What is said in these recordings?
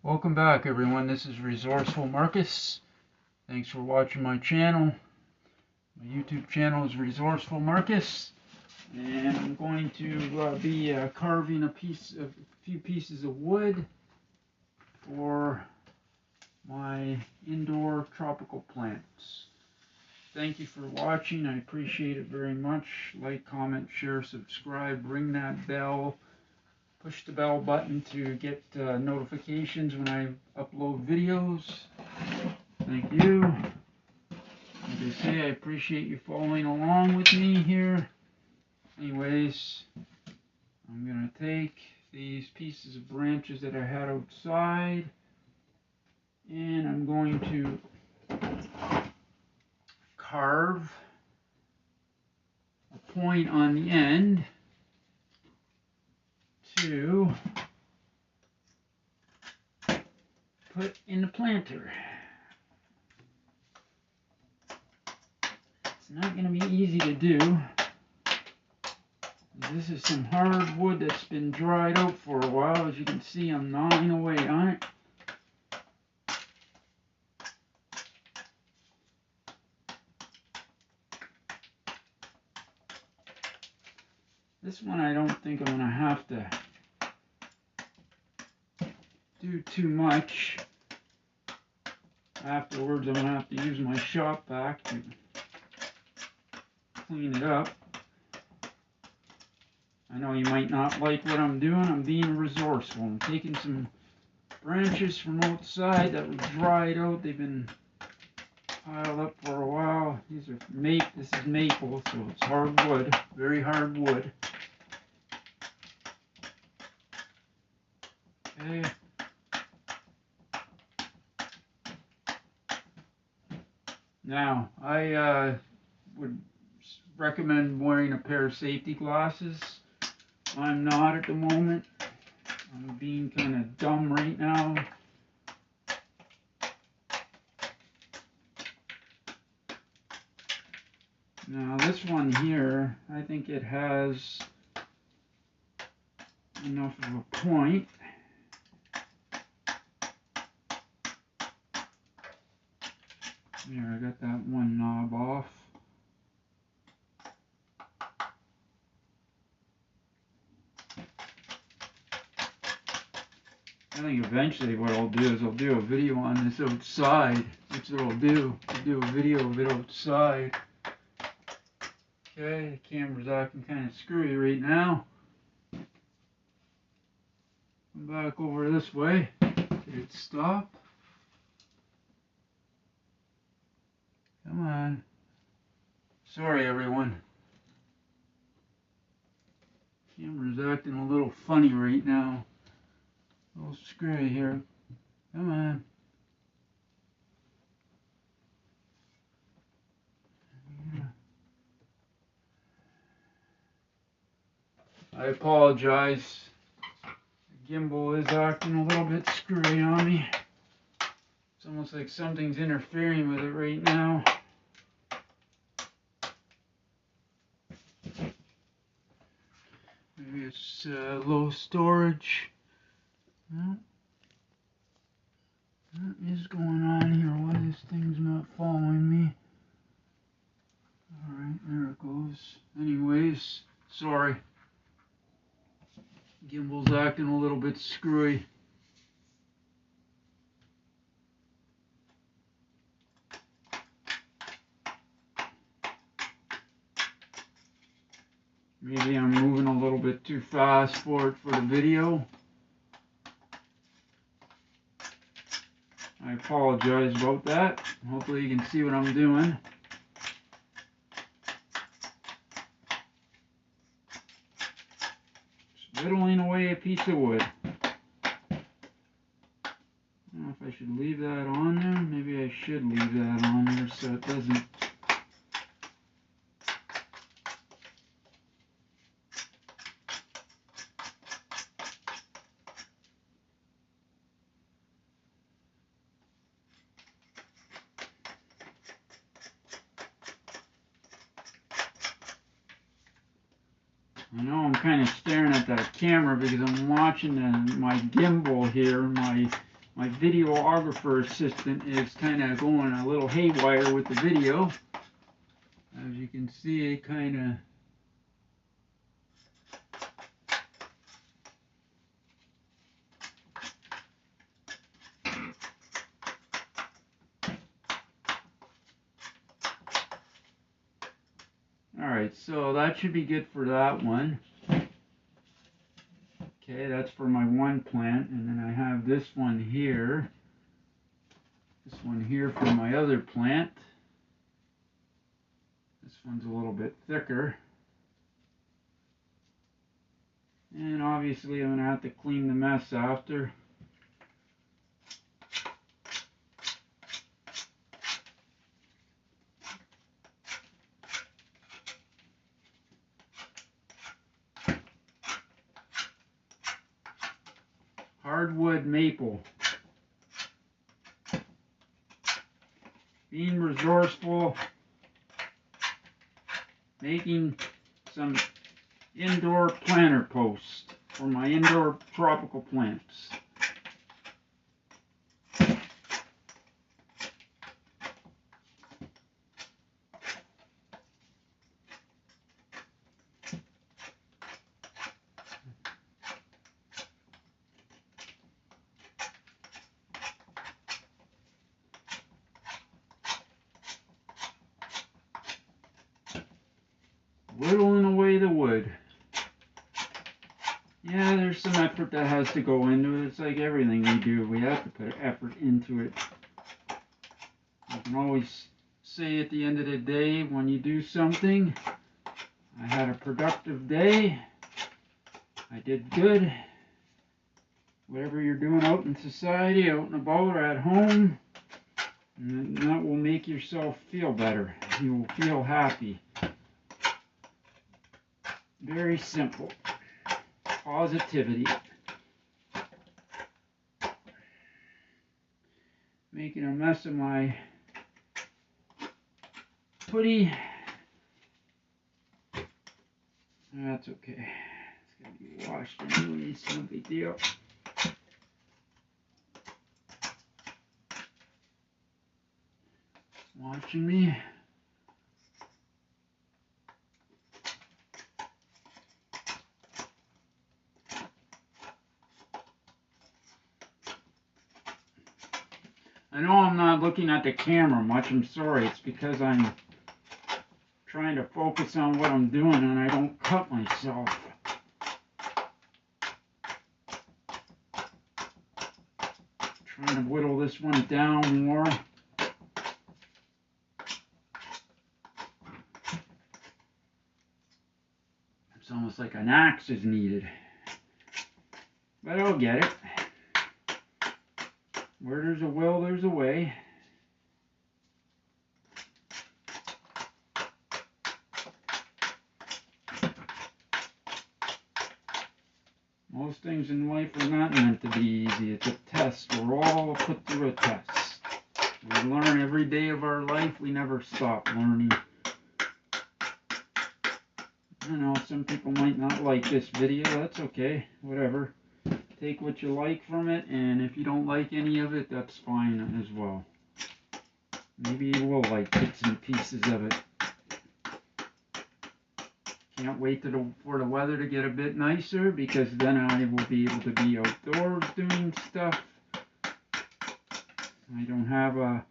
Welcome back, everyone. This is Resourceful Marcus. Thanks for watching my channel. My YouTube channel is Resourceful Marcus, and I'm going to be carving a few pieces of wood for my indoor tropical plants. Thank you for watching. I appreciate it very much. Like, comment, share, subscribe, ring that bell. Push the bell button to get notifications when I upload videos. Thank you. Like I say, I appreciate you following along with me here. Anyways, I'm going to take these pieces of branches that I had outside, and I'm going to carve a point on the end to put in the planter. It's not going to be easy to do. This is some hard wood that's been dried out for a while. As you can see, I'm gnawing away on it. This one I don't think I'm going to have to do too much. Afterwards, I'm going to have to use my shop vac to clean it up. I know you might not like what I'm doing. I'm being resourceful. I'm taking some branches from outside that were dried out. They've been piled up for a while. This is maple, so it's hard wood, very hard wood. Okay. Now, I would recommend wearing a pair of safety glasses. I'm not at the moment. I'm being kind of dumb right now. Now this one here, I think it has enough of a point. There, I got that one knob off. I think eventually what I'll do is I'll do a video on this outside. That's what I'll do. I'll do a video of it outside. Okay, the camera's acting kind of screwy right now. Come back over this way. Did it stop? Come on. Sorry, everyone. Camera's acting a little funny right now. A little screwy here. Come on. Yeah. I apologize. The gimbal is acting a little bit screwy on me. It's almost like something's interfering with it right now. Maybe it's low storage. No. What is going on here? Why this thing's not following me? Alright, there it goes. Anyways, sorry. Gimbal's acting a little bit screwy. Maybe I'm moving a little bit too fast for it for the video. I apologize about that. Hopefully you can see what I'm doing. Just whittling away a piece of wood. I don't know if I should leave that on there. Maybe I should leave that on there so it doesn't. I know I'm kind of staring at that camera because I'm watching my gimbal here, my my videographer assistant is kind of going a little haywire with the video. As you can see, it kind of Alright, so that should be good for that one. Okay, that's for my one plant, and then I have this one here. This one here for my other plant. This one's a little bit thicker. And obviously I'm going to have to clean the mess after. Hardwood maple. Being resourceful, making some indoor planter posts for my indoor tropical plants. Whittling away the wood. Yeah, there's some effort that has to go into it. It's like everything we do. We have to put effort into it. You can always say at the end of the day when you do something, I had a productive day. I did good. Whatever you're doing out in society, out and about, or at home, and that will make yourself feel better. You will feel happy. Very simple. Positivity. Making a mess of my putty. That's okay. It's going to be washed anyway, it's no big deal. Watching me. I know I'm not looking at the camera much, I'm sorry. It's because I'm trying to focus on what I'm doing and I don't cut myself. Trying to whittle this one down more. It's almost like an axe is needed. But I'll get it. Where there's a will, there's a way. Most things in life are not meant to be easy. It's a test. We're all put through a test. We learn every day of our life. We never stop learning. I know some people might not like this video. That's okay. Whatever. Take what you like from it, and if you don't like any of it, that's fine as well. Maybe you will like bits and pieces of it. Can't wait for the weather to get a bit nicer, because then I will be able to be outdoors doing stuff. I don't have a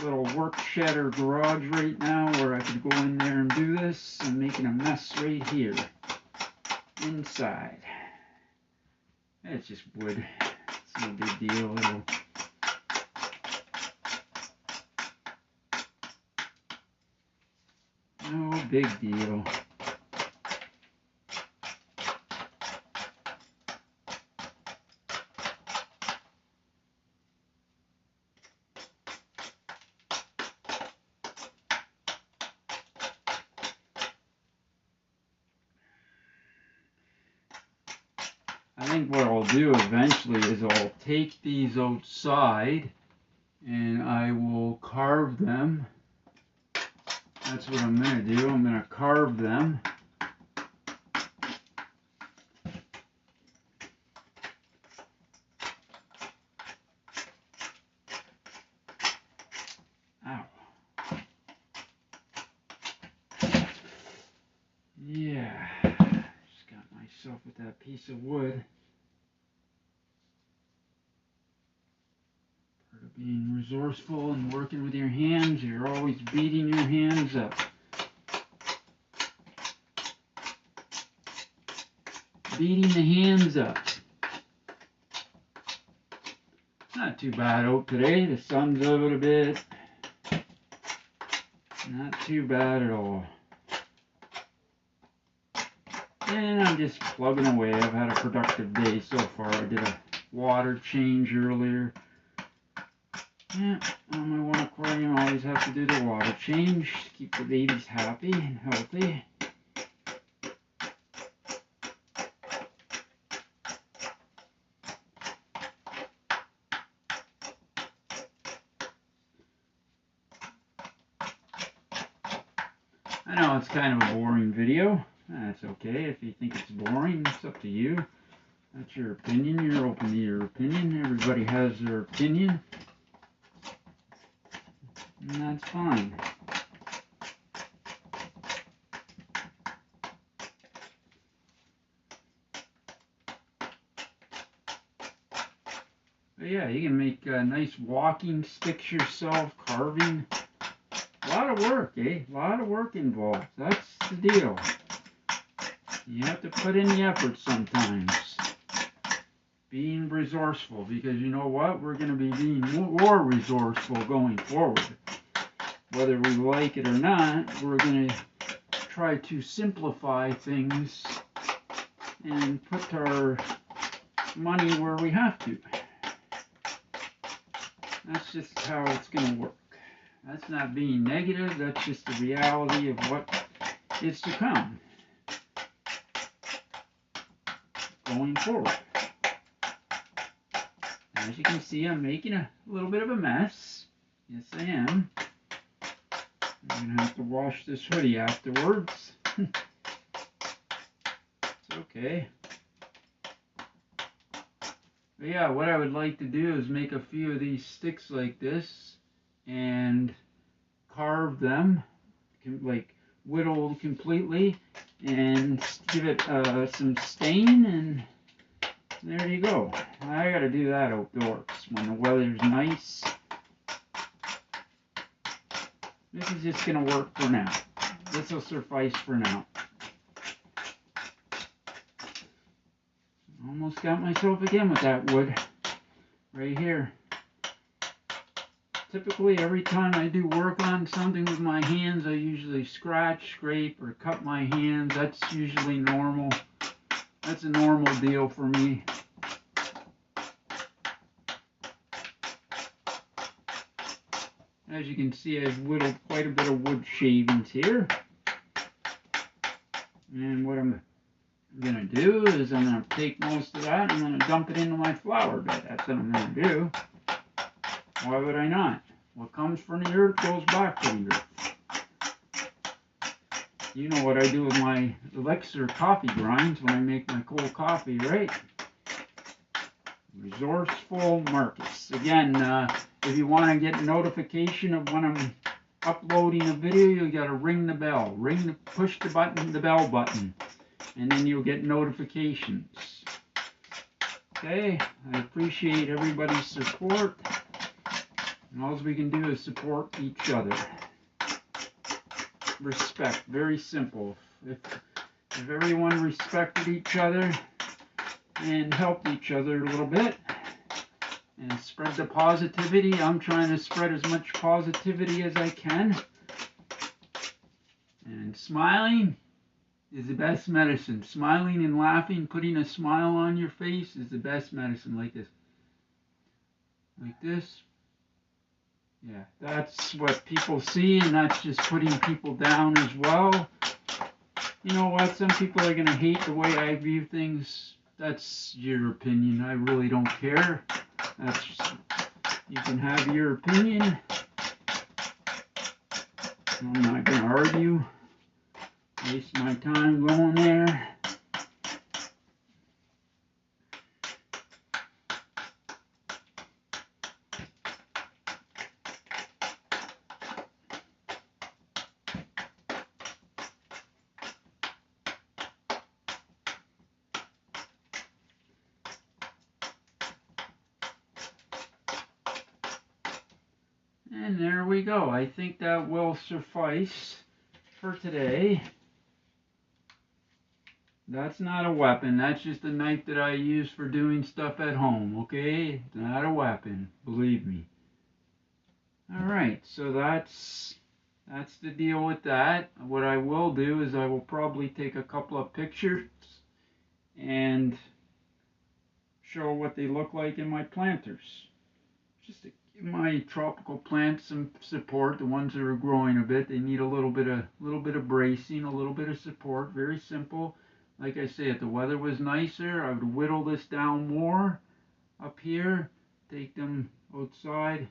little work shed or garage right now where I could go in there and do this. I'm making a mess right here inside. It's just wood. It's no big deal. No big deal. I think what I'll do eventually is I'll take these outside and I will carve them. That's what I'm going to do. I'm going to carve them. myself with that piece of wood. Part of being resourceful and working with your hands, you're always beating your hands up. Beating the hands up. Not too bad out today. The sun's out a bit. Not too bad at all. And I'm just plugging away. I've had a productive day so far. I did a water change earlier. Yeah, on my one aquarium I always have to do the water change to keep the babies happy and healthy. I know it's kind of a boring video. That's okay. If you think it's boring, it's up to you. That's your opinion. You're open to your opinion. Everybody has their opinion. And that's fine. But yeah, you can make nice walking sticks yourself, carving. A lot of work, eh? A lot of work involved. That's the deal. You have to put in the effort sometimes. Being resourceful, because you know what? We're going to be being more resourceful going forward. Whether we like it or not, we're going to try to simplify things and put our money where we have to. That's just how it's going to work. That's not being negative, that's just the reality of what is to come going forward. As you can see, I'm making a little bit of a mess. Yes, I am. I'm going to have to wash this hoodie afterwards. It's okay. But yeah, what I would like to do is make a few of these sticks like this and carve them, like whittled completely, and give it some stain, and there you go. I gotta do that outdoors when the weather's nice. This is just gonna work for now. This will suffice for now. Almost got myself again with that wood right here. Typically, every time I do work on something with my hands, I usually scratch, scrape, or cut my hands. That's usually normal. That's a normal deal for me. As you can see, I've whittled quite a bit of wood shavings here. And what I'm going to do is I'm going to take most of that and I'm going to dump it into my flower bed. That's what I'm going to do. Why would I not? What comes from the earth goes back to the earth. You know what I do with my elixir coffee grinds when I make my cold coffee, right? Resourceful Marcus. Again, if you want to get a notification of when I'm uploading a video, you got to ring the bell. Push the button, the bell button, and then you'll get notifications. Okay, I appreciate everybody's support. And all we can do is support each other. Respect, very simple. If everyone respected each other and helped each other a little bit and spread the positivity, I'm trying to spread as much positivity as I can. And smiling is the best medicine. Smiling and laughing, putting a smile on your face is the best medicine, like this. Like this. Yeah, that's what people see, and that's just putting people down as well. You know what? Some people are going to hate the way I view things. That's your opinion. I really don't care. That's just, you can have your opinion. I'm not going to argue. Waste my time going there. And there we go. I think that will suffice for today. That's not a weapon. That's just a knife that I use for doing stuff at home, okay? It's not a weapon, believe me. Alright, so that's the deal with that. What I will do is I will probably take a couple of pictures and show what they look like in my planters. Just to give my tropical plants some support. The ones that are growing a bit, they need a little bit of bracing, a little bit of support. Very simple. Like I say, if the weather was nicer, I would whittle this down more up here, take them outside,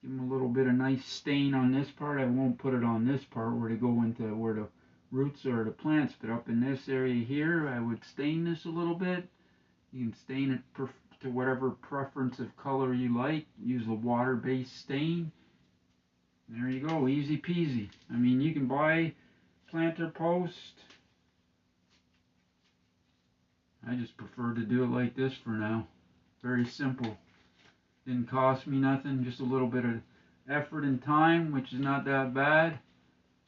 give them a little bit of nice stain on this part. I won't put it on this part where they go into where the roots are, the plants, but up in this area here, I would stain this a little bit. You can stain it to whatever preference of color you like. Use a water-based stain. There you go, easy peasy. I mean, you can buy planter post. I just prefer to do it like this for now. Very simple. Didn't cost me nothing, just a little bit of effort and time, which is not that bad.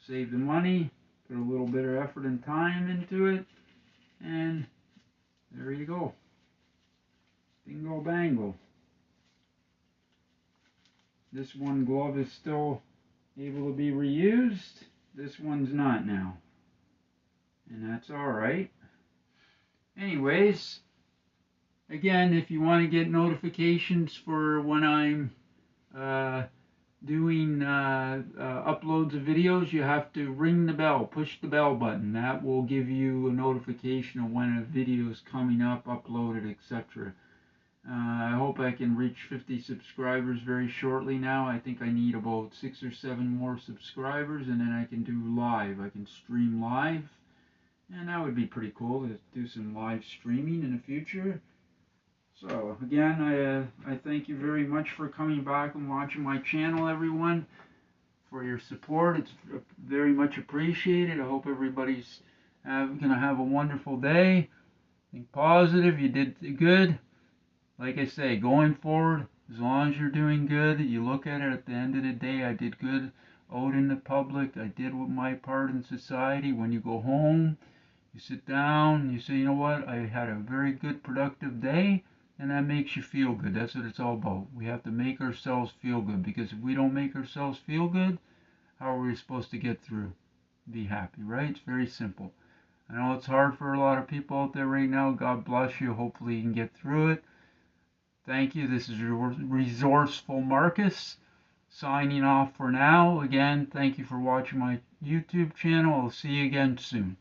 Save the money, put a little bit of effort and time into it, and there you go. Bingo bango. This one glove is still able to be reused. This one's not now. And that's alright. Anyways, again, if you want to get notifications for when I'm doing uploads of videos, you have to ring the bell, push the bell button. That will give you a notification of when a video is coming up, uploaded, etc. I hope I can reach 50 subscribers very shortly now. I think I need about 6 or 7 more subscribers, and then I can do live. I can stream live. And that would be pretty cool to do some live streaming in the future. So again, I thank you very much for coming back and watching my channel, everyone, for your support. It's very much appreciated. I hope everybody's going to have a wonderful day. Think positive. You did good. Like I say, going forward, as long as you're doing good, you look at it at the end of the day, I did good out in the public. I did my part in society. When you go home, you sit down, you say, you know what, I had a very good, productive day, and that makes you feel good. That's what it's all about. We have to make ourselves feel good, because if we don't make ourselves feel good, how are we supposed to get through? Be happy, right? It's very simple. I know it's hard for a lot of people out there right now. God bless you. Hopefully you can get through it. Thank you. This is Resourceful Marcus signing off for now. Again, thank you for watching my YouTube channel. I'll see you again soon.